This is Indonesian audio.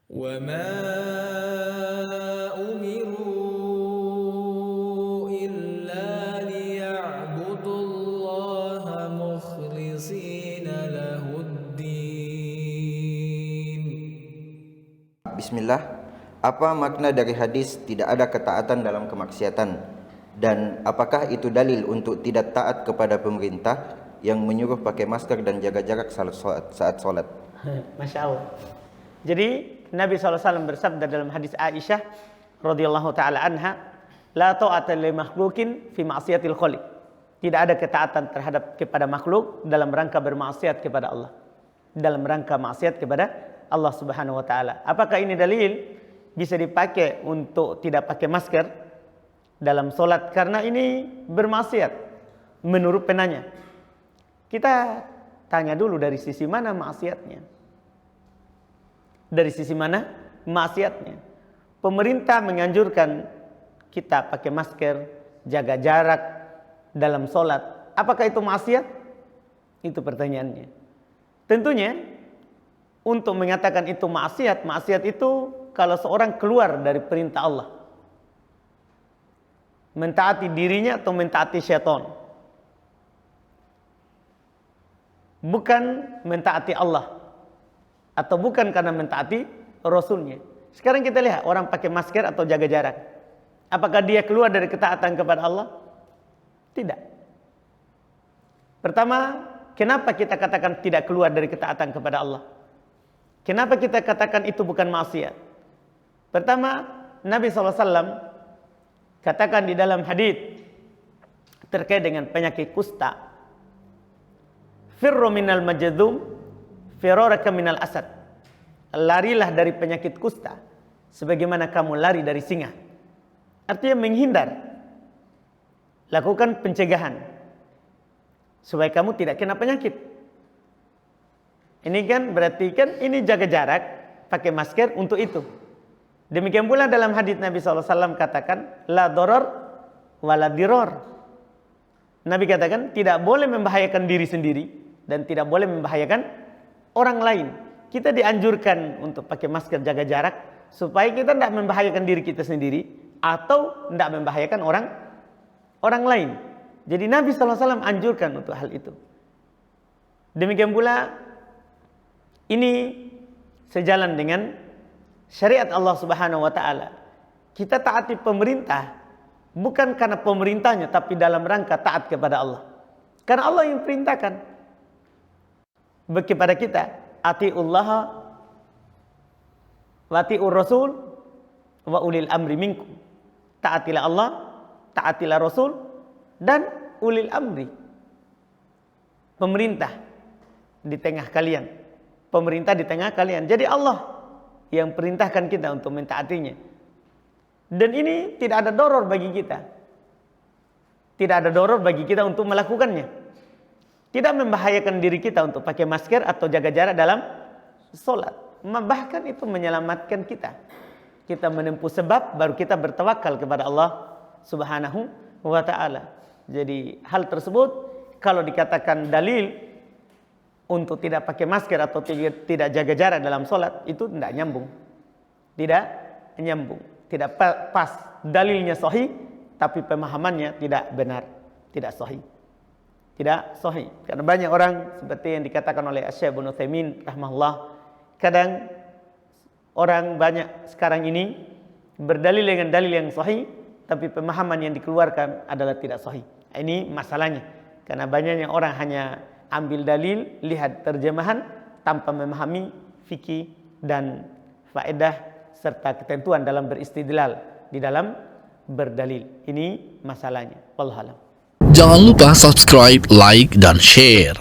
وما أمروا إلا ليعبدوا الله مخلصين له الدين. Bismillah. Apa makna dari hadis tidak ada ketaatan dalam kemaksiatan, dan apakah itu dalil untuk tidak taat kepada pemerintah yang menyuruh pakai masker dan jaga jarak saat sholat? Masya Allah. Jadi Nabi SAW bersabda dalam hadis Aisyah radhiyallahu taala anha, la ta'ata li makhluqin fi ma'siyatil khaliq. Tidak ada ketaatan terhadap kepada makhluk dalam rangka bermaksiat kepada Allah. Dalam rangka maksiat kepada Allah Subhanahu wa taala. Apakah ini dalil bisa dipakai untuk tidak pakai masker dalam solat karena ini bermaksiat menurut penanya? Kita tanya dulu dari sisi mana maksiatnya. Dari sisi mana maksiatnya? Pemerintah menganjurkan kita pakai masker, jaga jarak dalam solat. Apakah itu maksiat? Itu pertanyaannya. Tentunya untuk mengatakan itu maksiat, maksiat itu kalau seorang keluar dari perintah Allah, mentaati dirinya atau mentaati syaitan, bukan mentaati Allah, atau bukan karena mentaati Rasulnya. Sekarang kita lihat orang pakai masker atau jaga jarak, apakah dia keluar dari ketaatan kepada Allah? Tidak. Pertama, kenapa kita katakan tidak keluar dari ketaatan kepada Allah? Kenapa kita katakan itu bukan maksiat? Pertama, Nabi SAW katakan di dalam hadits terkait dengan penyakit kusta, firru minal majdzum firaraka minal asad. Larilah dari penyakit kusta sebagaimana kamu lari dari singa. Artinya menghindar. Lakukan pencegahan supaya kamu tidak kena penyakit. Ini kan berarti kan ini jaga jarak, pakai masker untuk itu. Demikian pula dalam hadis Nabi SAW katakan la doror wala diror. Nabi katakan tidak boleh membahayakan diri sendiri dan tidak boleh membahayakan orang lain. Kita dianjurkan untuk pakai masker, jaga jarak supaya kita tidak membahayakan diri kita sendiri atau tidak membahayakan orang lain. Jadi Nabi SAW anjurkan untuk hal itu. Demikian pula ini sejalan dengan syariat Allah Subhanahu wa taala. Kita taati pemerintah bukan karena pemerintahnya, tapi dalam rangka taat kepada Allah. Karena Allah yang perintahkan kepada kita, atiullah wa atiur rasul wa ulil amri minkum. Taatilah Allah, taatilah Rasul dan ulil amri. Pemerintah di tengah kalian. Pemerintah di tengah kalian. Jadi Allah yang perintahkan kita untuk mentaatinya. Dan ini tidak ada doror bagi kita. Tidak ada doror bagi kita untuk melakukannya. Tidak membahayakan diri kita untuk pakai masker atau jaga jarak dalam sholat. Bahkan itu menyelamatkan kita. Kita menempuh sebab baru kita bertawakal kepada Allah Subhanahu wa ta'ala. Jadi hal tersebut kalau dikatakan dalil untuk tidak pakai masker atau tidak jaga jarak dalam sholat, itu tidak nyambung. Tidak nyambung. Tidak pas. Dalilnya sahih, tapi pemahamannya tidak benar. Tidak sahih. Tidak sahih. Karena banyak orang seperti yang dikatakan oleh Syekh Ibnu Utsaimin rahimahullah, kadang orang banyak sekarang ini berdalil dengan dalil yang sahih, tapi pemahaman yang dikeluarkan adalah tidak sahih. Ini masalahnya. Karena banyaknya orang hanya ambil dalil, lihat terjemahan tanpa memahami fikih dan faedah serta ketentuan dalam beristidlal di dalam berdalil. Ini masalahnya. Wallahu a'lam. Jangan lupa subscribe, like, dan share.